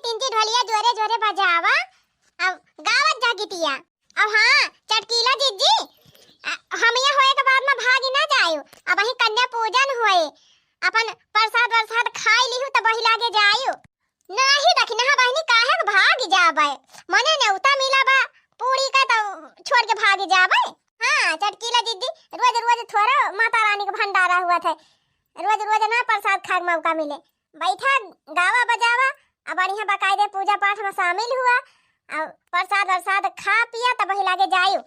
तीन की ढोलिया जोरे जोरे बजावा। अब गावत जागितिया। अब हाँ चटकीला जीजी हम ये होए के बाद में भागी ना जायो। अब वही कन्या पूजन होए अपन प्रसाद वरसाद खाई लिहु तब वही लागे जायो। नाही दखना बहनी काहे भाग जाबे मने नेउता मिला बा पूरी का तो छोड़ के भाग जाबे। हाँ चटकीला दीदी रोज रोज थोड़ा माता रानी का भंडारा हुआ था। रोज रोज ना प्रसाद खाए मौका मिले। बैठा गावा बजावा अब बढ़िया बकायदे पूजा पाठ में शामिल हुआ। अब प्रसाद वरसाद खा पिया तब वही लागे जायो।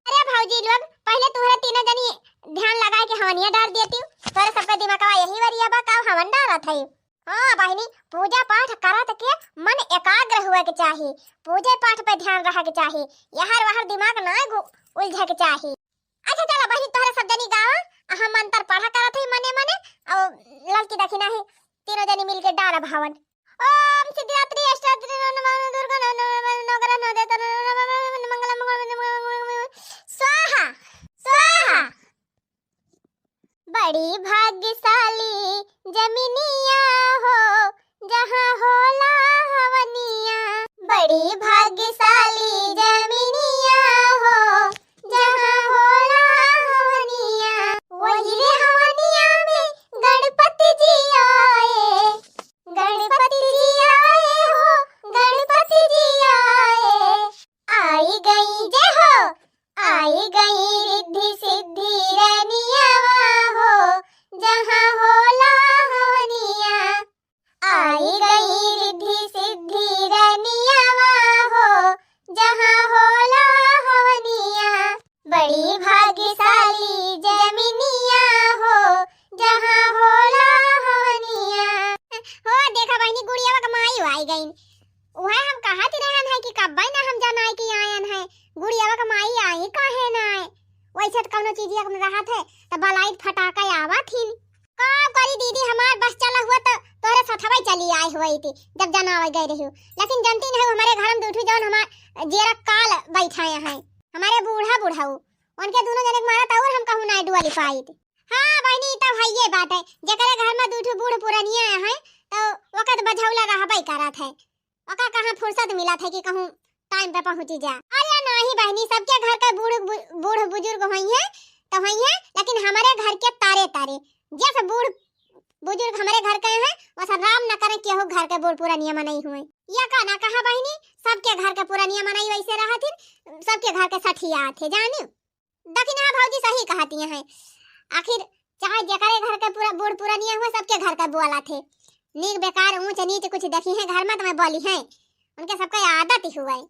अरे भौजी लोग पहले तुहरे तीनों जनी ध्यान लगा के हवनिया डाल देती तोरे सबका दिमागवा यही वरिया बा का हवन डालत है। हाँ बहनी पूजा पाठ करत के मन एकाग्र हुए के चाहिए। पूजा पाठ पे ध्यान रहे के चाहिए। यहर वहर दिमाग ना उलझे के चाहिए। अच्छा चला बहनी तोहरे सब जनी गावा हम मंत्र पढ़ा करत है मने मने और लड़की दखिना है तीनों जनी मिलके डाल भावन। ओम सिद्धिदात्री अष्टधात्री नमः दुर्गा नवग्रह नवदेवता मंगलम स्वाहा स्वाहा। बड़ी भाग्यशाली जमीनिया हो जहाँ होला हवनिया। बड़ी भाग्यशाली जमीनिया हो जहाँ होला हवनिया। वही रे हवनिया में गणपति जी आए। गणपति जी आए हो गणपति जी आए। आई गई जय हो आई गई रिद्धि सिद्धि रनियावा हो जहाँ होला हवनिया। आई गई रिद्धि सिद्धि रनियावा हो जहाँ होला हवनिया। बड़ी भाग्यशाली जमीनिया हो जहाँ होला हवनिया। हो देखा बहनी गुड़िया का माई आई गई। वह हम कहत रहन है कि कब्बे ना हम जनाई की आयन है। गुड़िया का माई आई काहे ना आए। वैसे तो कौनो चीज एक में रहत है त बलाइत फटाका आवा थीन। का करी दीदी हमार बस चला हुआ तो तोरे सथवा चली आई हुई थी जब जनावे गई रही। लेकिन जानती नहीं हमारे घर में दूठू जौन हमार जेरा काल बैठाए हैं हमारे बूढ़ा बुढ़ाऊ उनके दोनों जने के मारा और हम कहूं ना डुअली पाई थी। हां बहनी तब है ये बात है जेकरे घर में दूठू बूढ़ पुरानिया है तो वक्त बझौला रहबई करत है। ओका कहां फुर्सत मिला था कि कहूं टाइम पे पहुंची जा। अरे नहीं बहनी सबके घर के बूढ़ बुजुर्ग होई है तो होई है लेकिन हमारे घर के तारे तारे जैसे बूढ़ बुजुर्ग हमारे घर के हैं वैसा राम न करे केहू घर के बूढ़ पुरानिया मनाई हुए। ये का ना कहा बहनी सबके घर के पुरानिया मनाई वैसे रहथिन सबके घर के सठिया थे जाने। दखिना भौजी सही कहती हैं। आखिर चाहे जेकरे घर के पूरा बूढ़ पुरानिया हुए सबके घर का बुआला थे। नीक बेकार ऊंच नीच कुछ देखी है घर में तो मैं बोली है उनके सबका आदत ही हुआ है।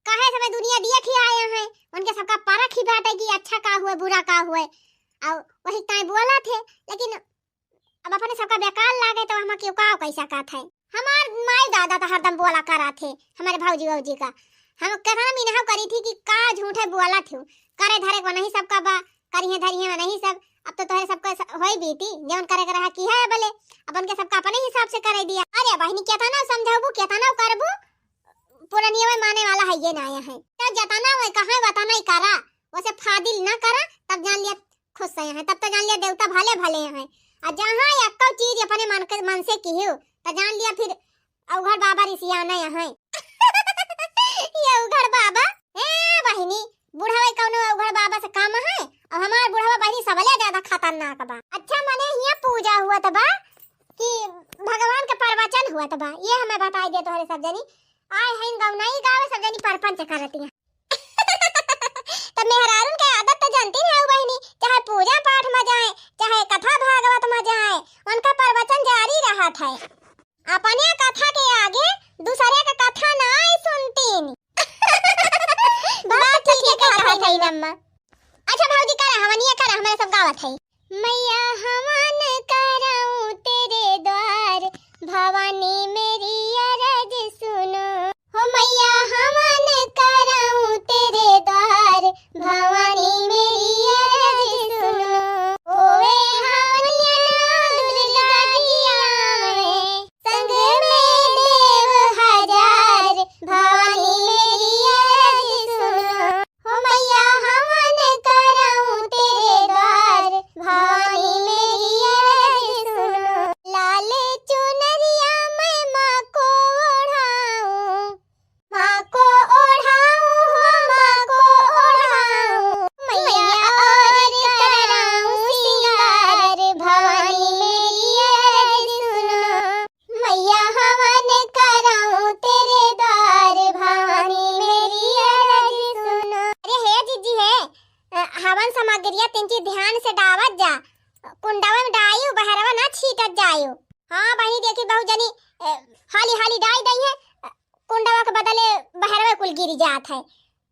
काहे समय दुनिया देख ही आए हैं उनके सबका परख ही बाटे कि अच्छा का हुए बुरा का हुए और वही ताई बोला थे। लेकिन अब अपने सबका बेकार लागे तो हम क्यों का कैसा का था। हमार माई दादा तो हरदम बोला करा थे हमारे भौजी भौजी का हम कहना मिनहा करी थी कि का झूठे बोला थे करे धरे को नहीं सबका बा करिए धरिए नहीं सब। अब तो तोहरे सबका होई बीती जवन करे के रहा की है भले अपन के सबका अपने हिसाब से कर दिया। अरे बहनी केतना ना समझाबू केतना ना करबू पुरानिया में माने वाला है ये ना आया है तो जताना है कहां बताना ही करा वैसे फादिल ना करा तब जान लिया खुश है तब तो जान लिया देवता भले भले हैं। और जहां एक चीज अपने मन से की हो तो जान लिया फिर अवघड़ बाबा ऋषियाना है। ये अवघड़ बाबा ए बहनी बुढ़ावे कौनो अवघड़ बाबा से काम है और हमार बुढ़ावा बहनी सबले ज्यादा खतरनाक बा। अच्छा मने हिया पूजा हुआ त बा कि भगवान का प्रवचन हुआ त बा ये हमें बताई दे तोहरे सब जनी आए हैं गौनाई गावे सब जनी परपंच करती हैं। तब मेहरारून के आदत तो जानती है बहनी चाहे पूजा पाठ में जाए चाहे कथा भागवत में जाए उनका प्रवचन जारी रहत है। अपने कथा के आगे दूसरे का कथा ना सुनतीन। बात ठीक है कहत है नम्मा। अच्छा भौजी करा हवनिया करा हमारे सब गावत है। मैया हवन कराऊं तेरे द्वार भवानी मेरी अरज सुनो। हो मैया हवन कराऊं तेरे द्वार भवानी मेरी अरज सुनो। ओए हवनिया दुर्गा जी आवे संग में देव हजार भवानी मेरी अरज सुनो। हो मैया हवन कराऊं तेरे द्वार भवानी मेरी अरज सुनो। लाल चुनरिया मैं हाली हाली डाई दई है कुंडवा के बदले बहरवे कुल गिरी जात है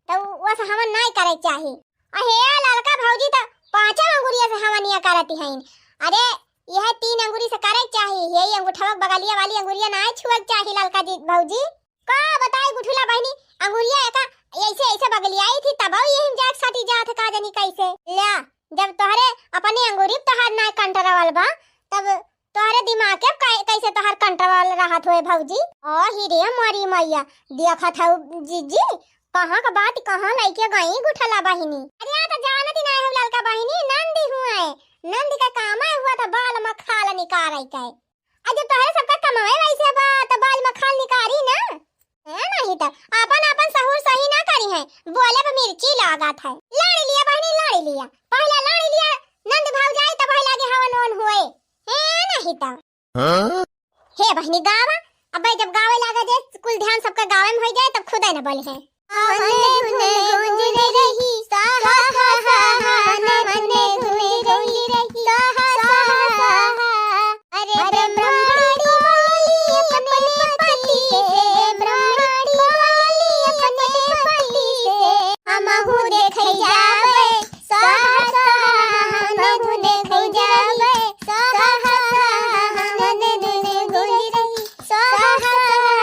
तो वैसे हमन नहीं करे चाहिए। अहे लड़का भौजी तो पांचों अंगुरिया से हमनिया करती हैं। अरे यह 3 अंगुरी से करे चाहिए, यही अंगूठा बगलिया वाली अंगुरिया ना छुअक चाहिए लड़का जी भौजी। का बताई गुठुला बहनी अंगुरिया एका ऐसे ऐसे बगलिया आई थी तब यही जाक सटी जात का जानी कैसे ला जब तोहरे अपने अंगुरी तोहर ना कंट्रोल बा तब तोहरे दिमाग के कैसे तोहर कंट्रोल रहत होए भौजी। ओ ही रे मारी मैया देखत हौ जीजी कहां का बात कहां लइके गई गुठला बहिनी। अरे आ तो जानत ही नहीं है लड़का बहिनी नंदी हुआ है, नंदी का काम हुआ था बाल में खाल निकाल के। अजय तोहरे सबका कमाए वैसे बा तो बाल में खाल निकारी ना है नहीं तो अपन अपन सहूर सही ना करी है बोले पे मिर्ची लागत है। लाड़ी लिया बहिनी लाड़ी लिया पहला लाड़ी लिया नंद भाव जाए तो भाई लागे हवन वन हुए है नहीं तो हे बहिनी गावा अब जब गावे लागा जे कुल ध्यान सबका गावे में हो जाए तब खुद न बोले है मने धुने गूंज रही साहा साहा मने धुने गूंज रही साहा साहा अरे ब्रह्माणी बोली अपने पति से ब्रह्माणी बोली अपने पति से हमहु देखे जावे साहा साहा मने धुने गूंज जावे साहा साहा मने धुने गूंज रही साहा साहा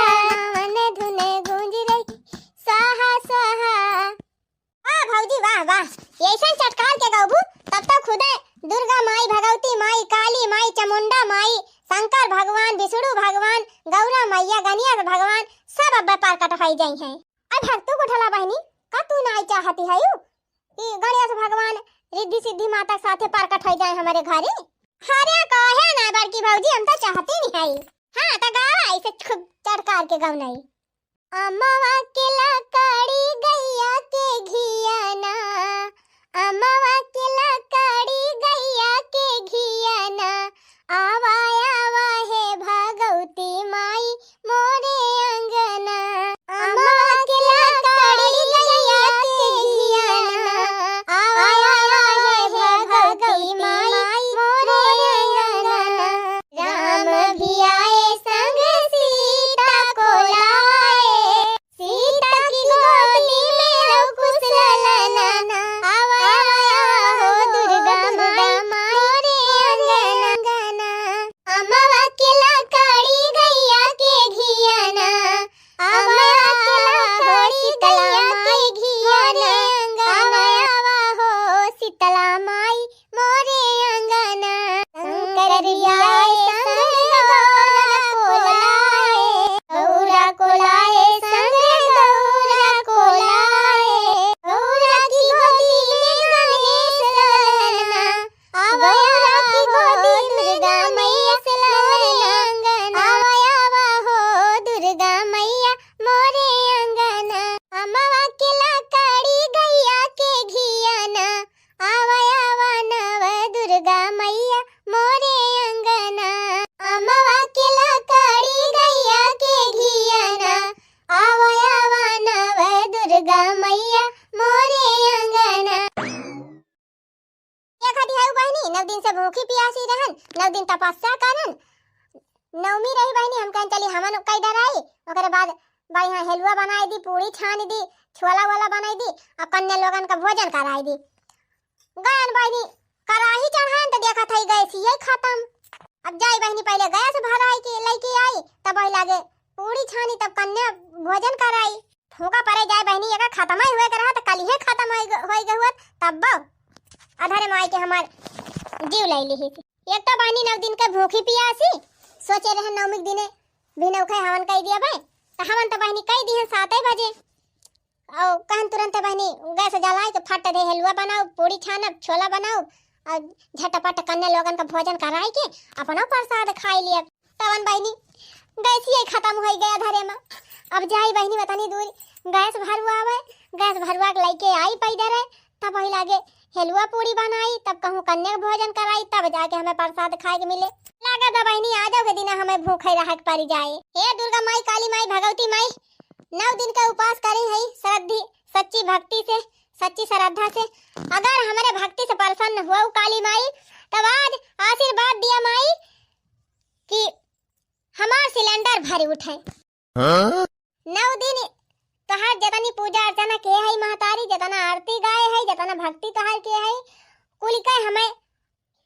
मने धुने गूंज रही साहा साहा। वाह भौजी वाह वाह ऐसा चटकार के गाबू तब तक खुदे दुर्गा माई भगवती माई काली माई चामुंडा माई शंकर भगवान विष्णु भगवान गौरा मैया गणेश भगवान सब अब पार कटवाई जाई हैं। अब भक्तों को ढला बहनी का तू नहीं चाहती है कि गणेश भगवान रिद्धि सिद्धि माता साथे पार कटवाई जाए हमारे घरे। अरे कहे ना बड़की भौजी हम तो चाहती नहीं है। हां तो गावा ऐसे खूब चटकार के गाव नहीं अम्मावा के लकड़ी गैया के घियाना अम्मावा के लकड़ी गैया के घियाना आवा आवा है भगवती माई मोरे अंगना अम्मावा के लकड़ी गैया के घियाना आवा आवा है भगवती माई मोरे अंगना। राम भी आए संग सीता को लाए सीता की गोदी में कुछ ललना आवा आवा हो दुर्गा माई मोरे अंगना अम्मावा के लकड़ी गैया के घियाना आवा आवा हो शीतला माई घियाना आवा आवा हो शीतला माई मोरे अंगना। शंकर भी आए संग गौरा को लाए संग गौरा को लाए गौरा की गोदी में गणेश ललना गौरा की गोदी दुर्गा मैया से ललना आवा आवा हो दुर्गा मैया मोरे अंगना अम्मावा के लकड़ी गैया के घियाना आवा आवा नव दुर्गा मैया मोरे अंगना अम्मावा के लकड़ी गैया के घियाना आवा आवा नव दुर्गा मैया मोरे अंगना। ये खाती है बहनी 9 दिन से भूखी प्यासी रहन 9 दिन तपस्या करन नवमी रही बहनी हम कहीं चली हमन कई डराई ओकरे बाद भाई हां हलवा बनाई दी पूरी छानी दी छोला वाला बनाई दी और कन्या लोगन का भोजन कराई दी गयन बहनी कराही चढ़ान तो देखा थई गए सी यही खत्म। अब जाई बहनी पहले गैस भराई के लेके आई तब ही लागे पूरी छानी तब कन्या भोजन कराई फूका परे जाए बहनी एका खत्म ही हुए रहा तो कल ही खत्म होई गहुआ तब अधरे माई के हमार जीव ले ली एक तो बहनी 9 दिन के भूखी पियासी सोचे रहे नवमी दिने बिना उखे हवन कई दिया भाई तो हवन तो बहनी कई दी 7 बजे और कहन तुरंत बहनी गैस जलाई के फट दे हलवा बनाओ पूरी छानब छोला बनाओ और झटपट कन्या लोगन का भोजन कराई के अपना प्रसाद खाई लिया तवन बहनी गैस ही खत्म हो गया धरे में। अब जाई बहनी बतानी दूर गैस भरवा आवे गैस भरवा के लेके आई पैदर है तब वही लागे हलवा पूरी बनाई तब कहूँ कन्या का भोजन कराई तब जाके हमें प्रसाद खाए के मिले लागा दा बहनी आ जाओ के दिन हमें भूखे रह पड़ जाए। हे दुर्गा माई काली माई भगवती माई 9 दिन का उपवास करे है श्रद्धि सच्ची भक्ति से सच्ची श्रद्धा से अगर हमारे भक्ति से प्रसन्न हुआ काली माई तब आज आशीर्वाद दिया माई कि हमार सिलेंडर भरी उठे। 9 दिन तोहार जतनी पूजा अर्चना के है महतारी, जतना आरती गाए है, जतना भक्ति तोहार के है, कुल का हमें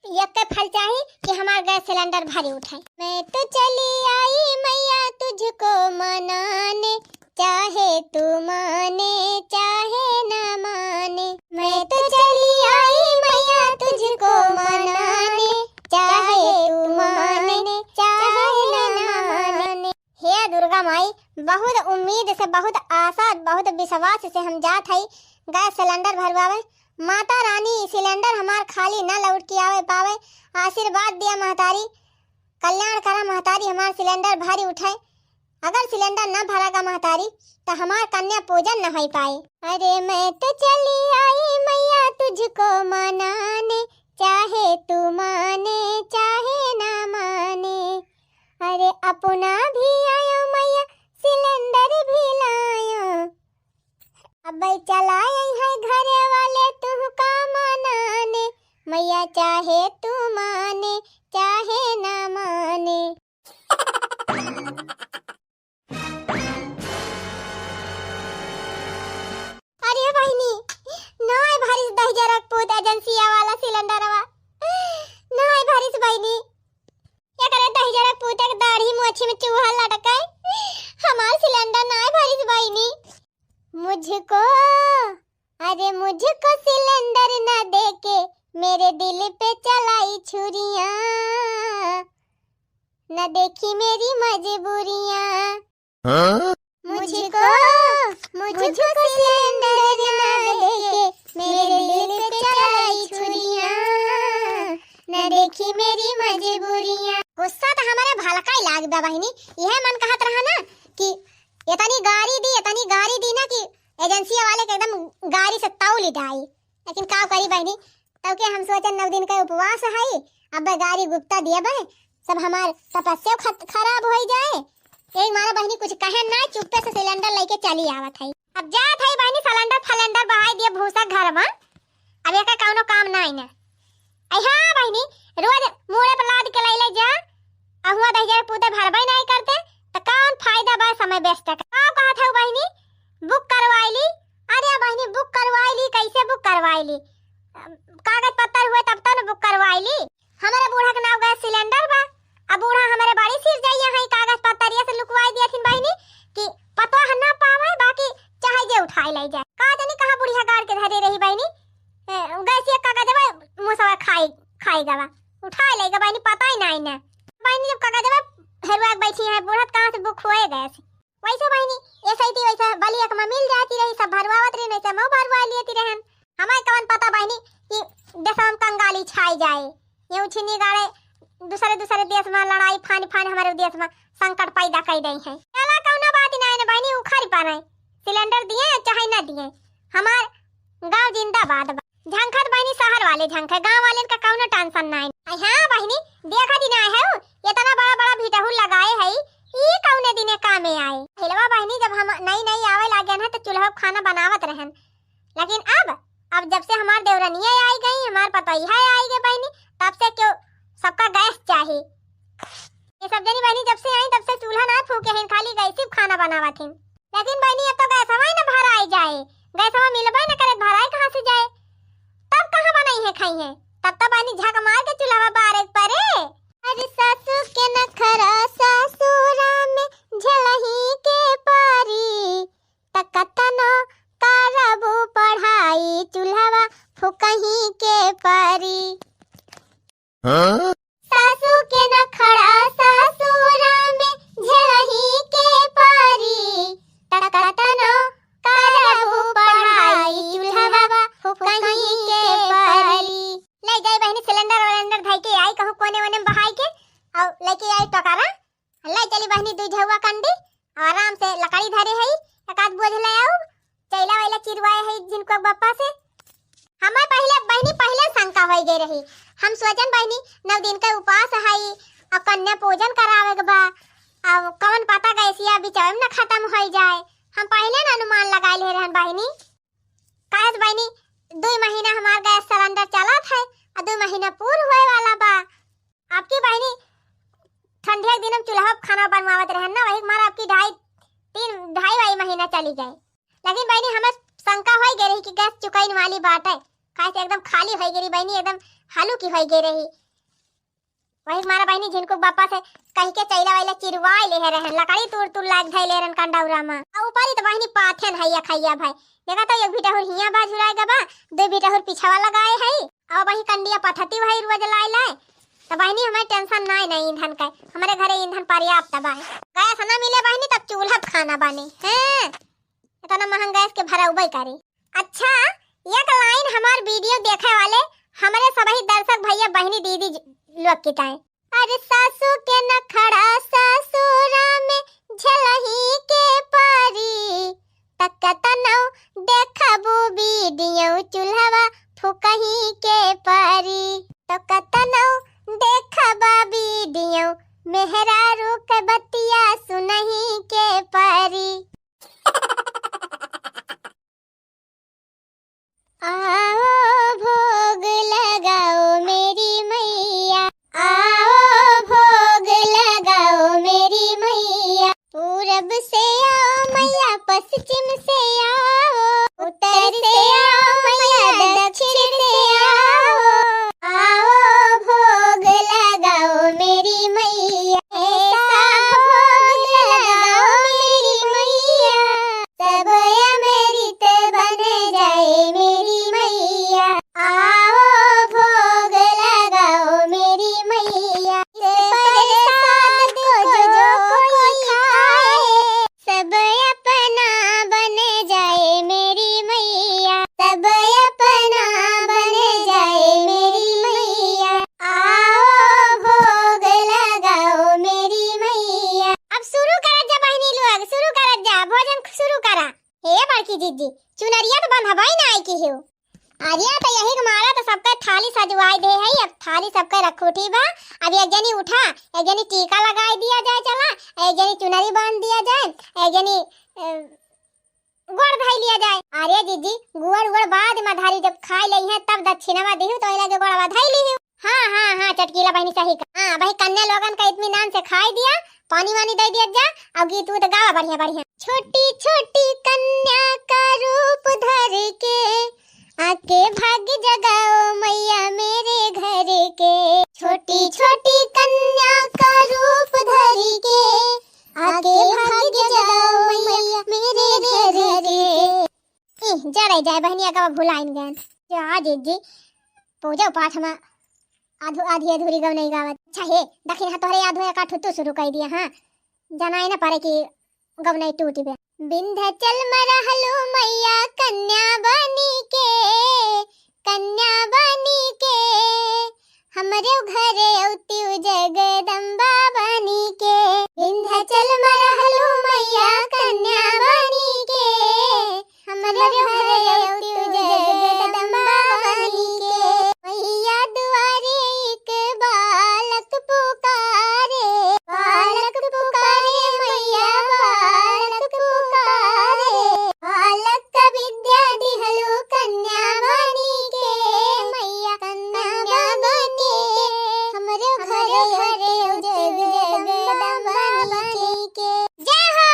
एक फल चाहिए कि हमार गैस सिलेंडर भरी उठे। मैं तो चली आई मैया तुझको मनाने, चाहे तू माने चाहे न माने। मैं तो चली आई मैया तुझको मनाने, चाहे तू माने चाहे न माने। हे दुर्गा माई, बहुत उम्मीद से, बहुत आशा, बहुत विश्वास से हम जात हई gas cylinder भरवावे। Mata Rani cylinder हमार खाली न लौट के आवे पावे। आशीर्वाद दिया महतारी, कल्याण करा महतारी, हमार सिलेंडर भरी उठाए। अगर सिलेंडर न भरागा महतारी तो हमार कन्या पूजन न हो पाए। अरे मैं तो चली आई मैया तुझको मनाने, चाहे तू माने चाहे न माने। अरे अपना भी आयो मैया सिलेंडर भी लायो, अब चलाए है घर वाले तू का मनाने। मैया चाहे तू माने चाहे न माने। अरे बहिनी, नाय भरिस दहिजरक पूत एजेंसिया वाला सिलेंडरवा नाय भरिस बहिनी। एकरे दहिजरक पूत के दाढ़ी मोछी में चूहा लटकाए, हमार सिलेंडर नाय भरिस बहिनी। मुझको, अरे मुझको सिलेंडर न देके मेरे दिल पे चलाई छुरियां, न देखी मेरी मजबूरियां। मुझको सिलेंडर न देके मेरे दिल पे चलाई छुरियां, न देखी मेरी मजबूरियां। गुस्सा तो हमारे भलका ही लाग बा बहिनी। यह मन कहत रहा ना कि इतनी गाड़ी दी ना कि एजेंसिया वाले के एकदम गाड़ी से तौल डाई। लेकिन का करी बहनी, तब के हम सोचे 9 दिन का उपवास है, अब गाड़ी गुप्ता दिया बे, सब हमार तपस्या खराब हो जाए। यही मारा बहनी कुछ कहे ना, चुप्पे से सिलेंडर लेके चली आवत है। अब जात है बहनी सिलेंडर बहाई दिए भूसा घर में। अब एक कौनो काम ना है ना। हाँ बहनी, रोज मुड़े पर लाद के ले जा, अहुआ दहिया पूते भरबई नहीं करते तो कौन फायदा बा समय बेस्ट का। कहा था बहनी बुक करवाई ली। अरे बहनी बुक करवाई ली, कैसे बुक करवाई ली? कागज पत्तर हुए तब तो बुक करवाई ली। हमारे बूढ़ा के नाम गैस सिलेंडर बा, अब बूढ़ा हमारे बड़ी सिर जाइए है कागज पत्तर ये से लुकवाई दिया थी बहनी कि पता है ना पावे, बाकी चाहे जे उठाई ले जाए। का जानी कहां बुढ़िया गाड़ के धरे रही बहनी, गैस ये कागज बा मुसवा खाई गवा उठाई लेगा बहनी, पता ही नहीं ना बहनी। जब कागज बा हेरवा बैठी है बूढ़ा कहां से बुक हुए गैस। वैसे बहनी ऐसा ही वैसा बलिया में मिल जाती रही, सब भरवावत रही, नहीं सब भरवा लेती रहन। हमें कौन पता बहनी कि देशम कंगाली छाई जाए, ये उछनी गाड़े दूसरे देश में लड़ाई फान हमारे देश में संकट पैदा कर दई है। चला कौना बात नहीं है बहनी, उखाड़ पाना सिलेंडर दिए चाहे ना दिए, हमार गांव जिंदाबाद। झंखत बहनी शहर वाले झंख, गांव वाले का कौनो टेंशन नहीं। हाँ बहनी देखा दिन आए है इतना बड़ा भीटहू लगाए है, ये कौने दिने कामे आए। हिलवा बहनी जब हम नई आवे लागे ना तो चूल्हा खाना बनावत रहन, लेकिन अब जब से हमार देवरनिया आई गई, हमार पतोहिया आई गई बहनी, तब से क्यों सबका गैस चाहिए। ये सब जनी बहनी जब से आई तब से चूल्हा ना फूके हैं, खाली गैस ही खाना बनावत हैं। लेकिन बहनी अब तो गैस हवा ना भराई जाए, गैस हवा मिलबे ना करे, भराई कहां से जाए? तब कहां बनाई है खाई है? तब तो बहनी झक मार के चूल्हा बारे परे। अरे सासू के नखरा सासुरा में झलही के पारी, तकतनो करबू पढ़ाई चूल्हा फुकही के पारी। सासू के नखरा सासुरा में झलही के पारी, तकतनो करबू पढ़ाई चूल्हा फुकही के पारी। ले जाए बहनी सिलेंडर भाई के आई कहूं कोने वने बहाई के और लेके आई टोकरा। ले चली बहनी दू झौवा कंडी, आराम से लकड़ी धरे है, एक आध बोझ ले आओ, चैला वाला चिरवाए है जिनको बप्पा से। हमें पहले शंका हो गई रही, हम सोचन बहनी 9 दिन का उपवास है और कन्या पूजन करावे के बा, अब कौन पता गैसिया बिचार में न खत्म हो जाए। हम पहले न अनुमान लगा ले रहन बहनी। काहे बहनी 2 महीना हमार गैस सिलेंडर चलत है और 2 महीना पूर्ण होए वाला बा। आपकी बहनी ठंडे के दिन हम चूल्हा पे खाना बनवावत रहन ना, वही मारा आपकी ढाई महीना चली गए। लेकिन बहनी हमें शंका हो गई रही कि गैस चुकाइन वाली बात है, कैसे एकदम खाली हो गई बहनी, एकदम हालू की हो गई रही। वही मारा बहनी जिनको बापा से कहीं के चैला वाला चिरवाई ले रहन, लकड़ी तुर लाग धई ले रहन कंडौरा में। आ ऊपरी तो बहनी पाथेन हैया खैया भाई, देखा तो एक बिटा हिया बा झुराएगा बा, दो बिटा पीछावा लगाए है, और वही कंडिया पठती भाई रोज लाए तो बहनी हमें टेंशन नहीं ईंधन का, हमारे घरे ईंधन पर्याप्त बा। गैस ना मिले बहनी तब चूल्हा पे खाना बने हैं, इतना महंगा गैस के भरउबे करे। अच्छा एक लाइन हमार वीडियो देखे वाले हमारे सभी दर्शक भैया बहनी दीदी लोग की ताए, अरे सासू के नखड़ा ससुरा में झलही के पारी, तकतनौ देखबू वीडियो चूल्हा फुकही के पारी, तकतनौ देखबा वीडियो मेहरारू के बतिया सुनही के पारी। आओ भोग लगाओ मेरी मैया, आओ भोग लगाओ मेरी मैया, पूरब से आओ मैया पश्चिम से आओ, उत्तर से आओ मैया दक्षिण से आओ भोग लगाओ मेरी मैया, ऐसा भोग लगाओ मेरी मैया, सब अमृत बन जाए मेरी मैया, आओ भोग लगाओ मेरी मैया, प्रसाद को जो कोई खाए, सब अपना बन जाए मेरी मैया, सब अपना बन जाए मेरी मैया, आओ भोग लगाओ मेरी मैया। अब शुरू करा जा बहनी लोग, शुरू करा जा, भोजन शुरू करा। हे बड़की दीदी चुनरिया तो बंधवाई ना आई की हो, आरिया तो यही हमारा तो सबका थाली सजवाई दे है, अब थाली सबका रखोटी बा। अब एक जनी उठा, एक जनी टीका लगाई दिया जाए, चला एक जनी चुनरी बांध दिया जाए, एक जनी गुड़ धाई लिया जाए। अरे दीदी गुड़ बाद में धारी जब खाई लई है तब दक्षिणा में देहु तो लगे गुड़वा धाई ली। हाँ चटकीला बहनी सही का। हाँ भाई कन्या लोगन का इत्मीनान से खाई दिया, पानी वानी दे दिया जा। अब गीत तो गावा बढ़िया। छोटी छोटी कन्या का रूप धर के आके भाग्य जगाओ मैया मेरे घर के, छोटी छोटी कन्या का रूप धर के आके भाग्य जगाओ मैया मेरे घर के। जरा जाए बहनिया का भुलाइन गन जा जी पूजा पाठ में आधी अधूरी गव नहीं गावत। अच्छा हे दक्षिण हाथ तोहरे याद होया का ठुतु शुरू कर दिया। हाँ जाना ना पारे कि गव नहीं टूटी बे। विंध्याचल मरहलो मैया कन्या बनी के हमरे घरे औती जगदम्बा बनी के। विंध्याचल मरहलो मैया कन्या बनी के हमरे घरे औती जगदम्बा बनी के। मैया दुआरे एक बालक पुकारे मैया बालक पुकारे, बालक का विद्या दिहलो कन्या बनी के मैया कन्या बनी के हमरे घरे जगदम्बा बनी के। जय हो।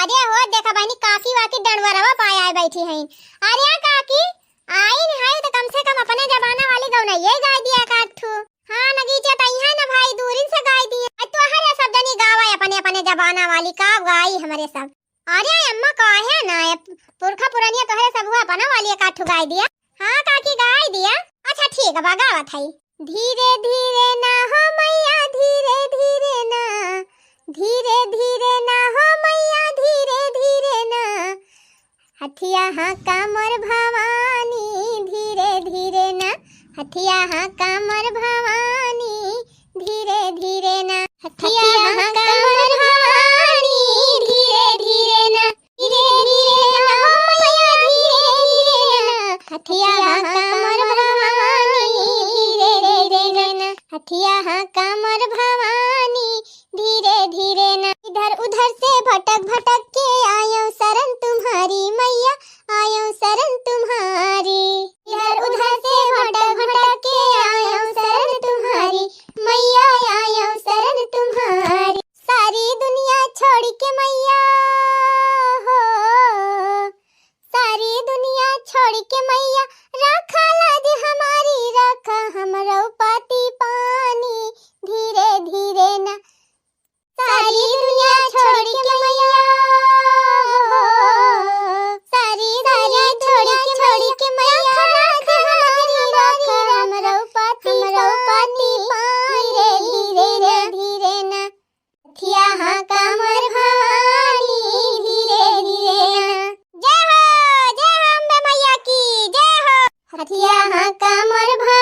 अरे हो देखा बहनी काकी वाकी डंडवरवा पाया है बैठी हैं। अरे काकी आई नहीं है तो कम से कम अपने जमाना वाली गौना ये गाय दिया काठू। हाँ नगीचा तई है ना भाई दूरिन से गाय दिया। तो हरे सब जनी गावा अपने जमाना वाली का गाई हमारे सब। अरे अम्मा का है ना पुरखा पुरानिया तो है सब हुआ अपना वाली काठू गाय दिया। हाँ काकी गाय दिया। अच्छा ठीक है गावत है। धीरे धीरे ना हो मैया धीरे धीरे ना हो मैया धीरे ना हथिया हाँ कामर भवानी धीरे ना हथिया हाँ कामर भवानी धीरे ना हथिया हाँ कामर भवानी धीरे ना हो मैया धीरे ना हथिया हाँ कामर भवानी धीरे ना हथिया हाँ कामर भवानी धीरे ना। इधर उधर से भटक के आयो शरण तुम्हारी मैया आयो शरण तुम्हारी। इधर उधर से भटक के आयो शरण तुम्हारी मैया आयो छोड़ के मैया हो, सारी दुनिया छोड़ के मैया, रखा लाज हमारी, रखा हमरो पति पानी, धीरे धीरे ना। सारी दुनिया छोड़ के मैया हो, सारी दुनिया छोड़ के मैया, रखा लाज हमारी, रखा हमरो पति पानी, धीरे धीरे ना। हथिया हाँ कामर भानी, धीरे धीरे ना। जय हो अम्बे मैया की जय हो। हथिया हाँ कामर भानी।